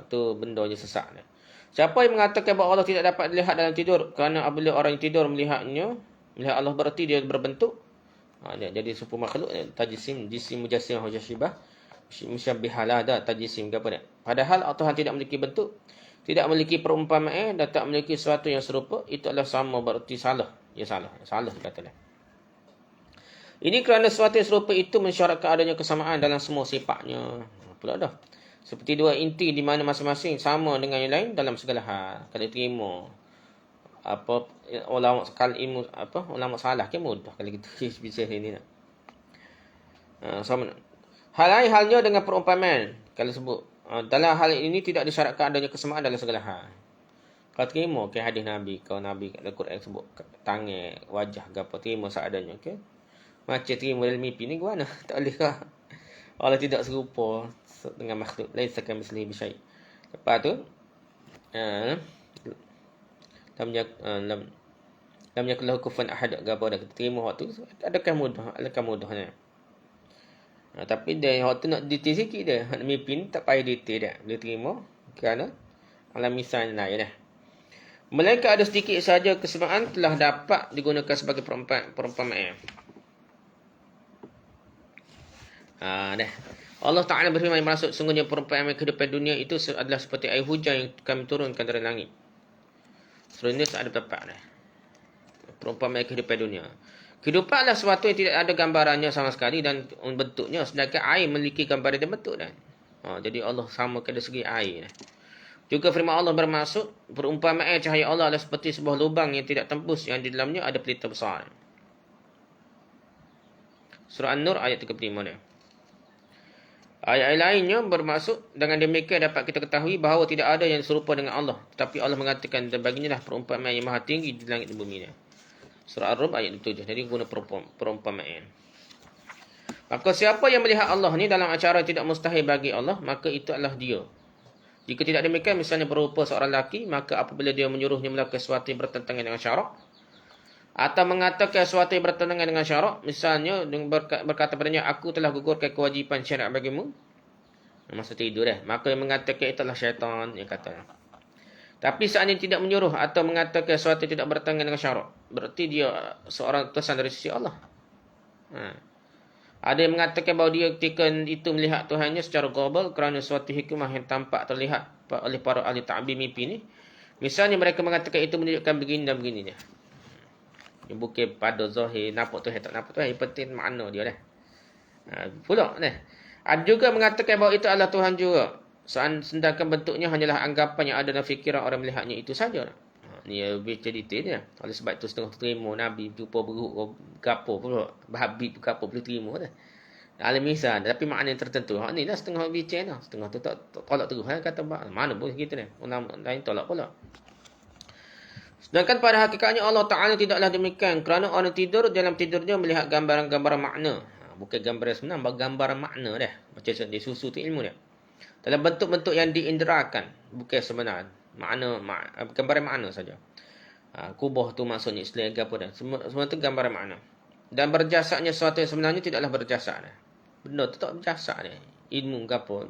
Tu benda je sesak dia. Siapa yang mengatakan bahawa Allah tidak dapat dilihat dalam tidur, kerana apabila orang yang tidur melihat Allah berarti dia berbentuk. Jadi serupa makhluk. Tajisim, jisim, mujassim, hujasibah. Musyabihalah dah, tajisim ke apa dah. Padahal Tuhan tidak memiliki bentuk. Tidak memiliki perumpamaan dan tak memiliki sesuatu yang serupa. Itu adalah sama berarti salah. Ya salah. Salah katalah. Ini kerana sesuatu yang serupa itu mensyaratkan adanya kesamaan dalam semua sifatnya. Pula dah. Seperti dua inti di mana masing-masing sama dengan yang lain dalam segala hal. Kalau terima ulama salah ke mudah kalau kita bicara ini nak. Sama. Hal lain halnya dengan perumpamaan. Kalau sebut dalam hal ini tidak disyaratkan adanya kesamaan dalam segala hal. Kalau terima ke hadis Nabi, kalau Nabi kat Al-Quran sebut tangan, wajah apa terima seadanya, okey. Macam terima dalam mimpi ni gimana? Tak boleh kah? Allah tidak serupa dengan makhluk. Laisa kamitslihi bisyai. Lepas tu lam yakul lahu kufuwan ahad. Gapo dah terima hak tu adakah mudahnya. Tapi dia hak tu nak detail sikit dia. Hak mimpi ni tak payah detail dah. Boleh terima kerana alam misal lain dah. Melainkan ada sedikit saja kesamaan telah dapat digunakan sebagai perumpamaan. Dah. Allah Ta'ala berfirman yang maksud sungguhnya perumpamaan kehidupan dunia itu adalah seperti air hujan yang kami turunkan dari langit. Surah Yunus ada berapa dah. Perumpamaan kehidupan dunia. Kehidupan adalah sesuatu yang tidak ada gambarannya sama sekali dan bentuknya, sedangkan air memiliki gambaran dan bentuk dah. Jadi Allah samakan dari segi air dah. Juga firman Allah bermaksud perumpamaan cahaya Allah adalah seperti sebuah lubang yang tidak tembus yang di dalamnya ada pelita besar. Surah An-Nur ayat 35 dah. Ayat lainnya bermaksud dengan demikian dapat kita ketahui bahawa tidak ada yang serupa dengan Allah. Tetapi Allah mengatakan dan baginya lah perumpamaan yang maha tinggi di langit dan bumi. Surah Ar-Rum ayat 7. Jadi guna perumpamaan. Maka siapa yang melihat Allah ni dalam acara tidak mustahil bagi Allah, maka itu adalah dia. Jika tidak demikian, misalnya berupa seorang lelaki, maka apabila dia menyuruhnya melakukan sesuatu yang bertentangan dengan syarak, atau mengatakan sesuatu yang bertentangan dengan syarak, misalnya berkata padanya, aku telah gugurkan kewajipan syariat bagimu, masa tidur maka yang mengatakan itu adalah syaitan yang kata. Tapi seandainya tidak menyuruh atau mengatakan sesuatu yang tidak bertentangan dengan syarak, berarti dia seorang utusan dari sisi Allah. Ada yang mengatakan bahawa dia ketika itu melihat Tuhannya secara global kerana suatu hikmah yang tampak terlihat oleh para ahli ta'bir mimpi ni. Misalnya mereka mengatakan itu menunjukkan begini dan begini dia. Yang bukan pada zahir nampak Tuhan tak nampak Tuhan, yang penting makna dia dah. Pula dah. Ada juga mengatakan bahawa itu adalah Tuhan juga. Sedangkan bentuknya hanyalah anggapan yang ada dalam fikiran orang melihatnya itu saja. Ni lebih cerita dia. Oleh sebab itu setengah terima Nabi jumpa beruk gapo pula. Habib gapo boleh terima dah. Alam misal tapi makna yang tertentu. Hak ni dah setengah bicara dah. Setengah tu tak tolak terus kata mana boleh gitu dah. Orang lain tolak pula. Sedangkan pada hakikatnya Allah Ta'ala tidaklah demikian. Kerana orang tidur dalam tidurnya melihat gambaran-gambaran makna. Bukan gambaran sebenar, gambaran makna dah. Macam dia susu tu ilmu dia. Dalam bentuk-bentuk yang diinderakan. Bukan sebenar. Gambaran makna saja. Kubah tu maksudnya istilah apa dah. Semua tu gambaran makna. Dan berjasanya sesuatu yang sebenarnya tidaklah berjasa dah. Benda tu tak berjasa dah. Ilmu apa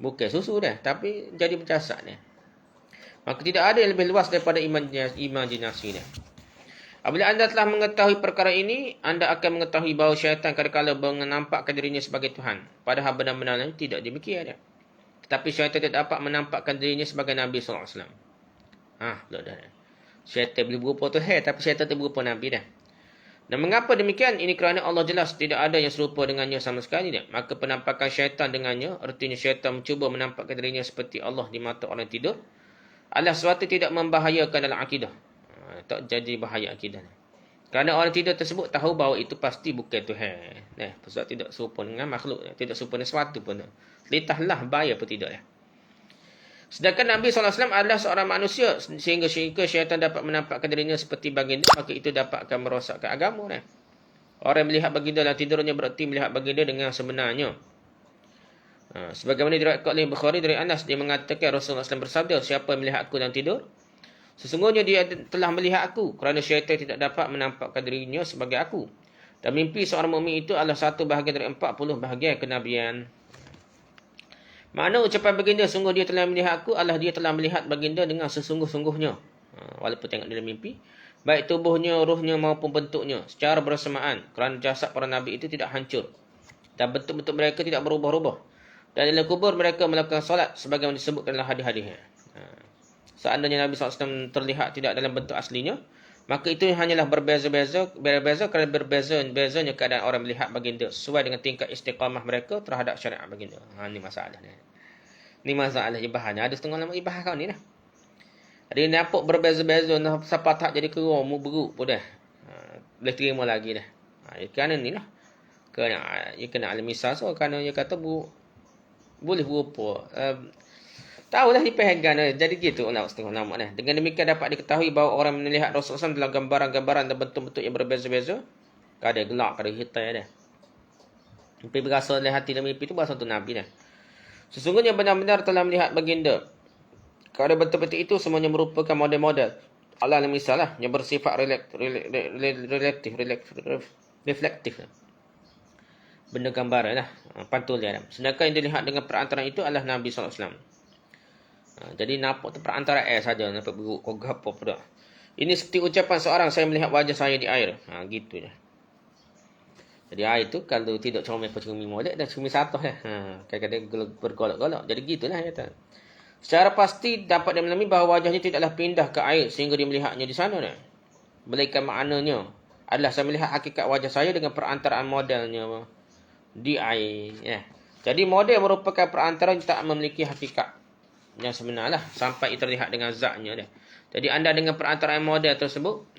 bukan susu dah, tapi jadi berjasa dah. Maka tidak ada yang lebih luas daripada imajinasi dah. Apabila anda telah mengetahui perkara ini, anda akan mengetahui bahawa syaitan kadang-kadang menampakkan dirinya sebagai Tuhan. Padahal benar-benarnya tidak demikian dah. Tetapi syaitan tidak dapat menampakkan dirinya sebagai Nabi SAW. Belum dah. Syaitan boleh berupa Tuhan, tapi syaitan tak berupa Nabi dah. Dan mengapa demikian? Ini kerana Allah jelas tidak ada yang serupa dengannya sama sekali dah. Maka penampakan syaitan dengannya, artinya syaitan mencuba menampakkan dirinya seperti Allah di mata orang tidur, adalah sesuatu tidak membahayakan dalam akidah. Tak jadi bahaya akidah. Kerana orang tidur tersebut tahu bahawa itu pasti bukan Tuhan. Sebab tidak serupa dengan makhluk, tidak serupa dengan sesuatu pun. Litahlah bahaya pun tidak. Sedangkan Nabi SAW adalah seorang manusia, sehingga syaitan dapat menampakkan dirinya seperti baginda, maka itu dapat akan merosakkan agama. Orang melihat baginda dalam tidurnya berarti melihat baginda dengan sebenarnya. Sebagaimana diriwayatkan oleh Bukhari dari Anas, dia mengatakan Rasulullah SAW bersabda, siapa yang melihat aku dalam tidur, sesungguhnya dia telah melihat aku, kerana syaitan tidak dapat menampakkan dirinya sebagai aku. Dan mimpi seorang mukmin itu adalah satu bahagian dari 40 bahagian kenabian. Makna ucapan baginda, sungguh dia telah melihat aku, adalah dia telah melihat baginda dengan sesungguh-sungguhnya. Walaupun tengok dalam mimpi. Baik tubuhnya, ruhnya maupun bentuknya. Secara bersamaan. Kerana jasad para Nabi itu tidak hancur. Dan bentuk-bentuk mereka tidak berubah-ubah. Dan dalam kubur mereka melakukan solat sebagaimana disebutkan dalam hadis-hadisnya. Seandainya Nabi SAW terlihat tidak dalam bentuk aslinya, maka itu hanyalah berbeza kerana berbeza-bezanya keadaan orang melihat baginda sesuai dengan tingkat istiqamah mereka terhadap syariat baginda. Ini masalah ni. Ni masalah ibahahnya. Ada setengah nama ibahah kau ni dah. Ada yang nampak berbeza-beza, sampai tak jadi keruh, mu beruk pun dah. Boleh terima lagi dah. Kerana ni lah. Ia kena alam misal so, kerana ia kata boleh berupa. Tahulah dipegang. Jadi gitu nak setengah nama dah. Dengan demikian dapat diketahui bahawa orang melihat Rasulullah SAW dalam gambaran-gambaran dan bentuk-bentuk yang berbeza-beza. Kadang gelap, kadang hitam dah. Mimpi berasa oleh hati dalam mimpi itu berasa untuk Nabi dah. Sesungguhnya benar-benar telah melihat baginda. Kerana bentuk-bentuk itu semuanya merupakan model-model. Allah misal lah. Yang bersifat reflektif. Benda gambaran lah. Pantulan lah. Sedangkan yang dilihat dengan perantaraan itu adalah Nabi SAW. Jadi nampak tu perantara air saja, nampak beruk kau gapo pula. Ini seperti ucapan seorang, saya melihat wajah saya di air. Gitu je. Jadi air tu kalau tidak comel cermin molek dah cermin satu dah. Kadang-kadang bergolak-golak. Jadi gitulah kata. Secara pasti dapat dimahami bahawa wajahnya tidaklah pindah ke air sehingga dia melihatnya di sana dah. Melainkan maknanya adalah saya melihat hakikat wajah saya dengan perantaraan modelnya di air. Jadi model merupakan perantara yang tak memiliki hakikat yang sebenarlah sampai terlihat dengan zatnya dia. Jadi anda dengan perantaraan model tersebut,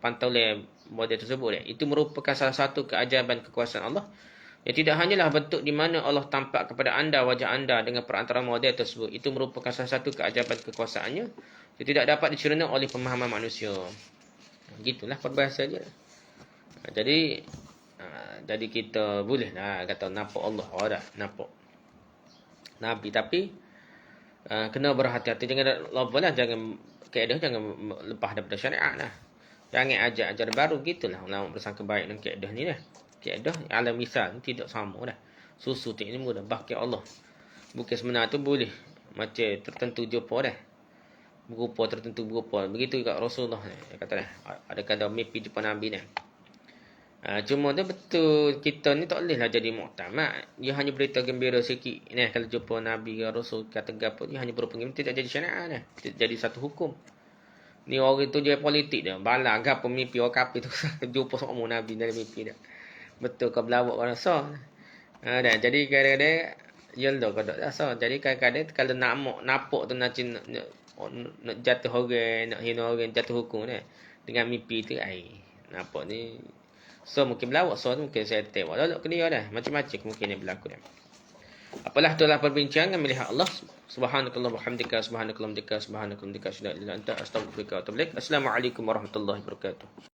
pantauan model tersebut dia, itu merupakan salah satu keajaiban kekuasaan Allah Ya, tidak hanyalah bentuk di mana Allah tampak kepada anda, wajah anda dengan perantara model tersebut. Itu merupakan salah satu keajaban kekuasaannya. Itu tidak dapat dicerna oleh pemahaman manusia. Gitulah peribahasa dia. Jadi kita bolehlah kata nampak Allah. Dah nampak Nabi. Tapi kena berhati-hati. Jangan kaedah jangan lepas daripada syariat lah. Jangan ajar baru gitulah. Ulama bersangka baik dengan kaedah ni lah. Kaedah alam misal tidak sama dah. Susu tu ilmu dah. Bahkan Allah. Bukan sebenar tu boleh. Macam tertentu jumpa dah. Berupa tertentu berupa. Begitu juga Rasulullah ni. Dia kata dah. Ada kadang mimpi jumpa Nabi ni. Cuma tu betul. Kita ni tak boleh lah jadi muktamad. Dia hanya berita gembira sikit. Ni kalau jumpa Nabi ke Rasul kata gapo. Dia hanya berupa gembira. Tidak jadi syariat dah. Tidak jadi satu hukum. Ni orang tu dia politik dia. Bala gapo mimpi orang kafir tu. Jumpa sama Nabi dalam mimpi dia. Betul kau berlawak kau rasa. Dan jadi kadang-kadang yellow kau tak rasa. Jadi kadang-kadang kalau nampak tu nak jatuh orang, nak hina orang, jatuh hukum ni. Dengan mimpi tu nampak ni. So mungkin berlawak, so mungkin saya tengok. Lalu ke dia dah. Macam-macam mungkin yang berlaku dah. Apalah itulah perbincangan melihat Allah. Subhanakallah wa hamdika, subhanakallah wa hamdika, subhanakallah wa hamdika, asyhadu an la ilaha illa anta, astaghfiruka wa atubu ilaik. Assalamualaikum warahmatullahi wabarakatuh.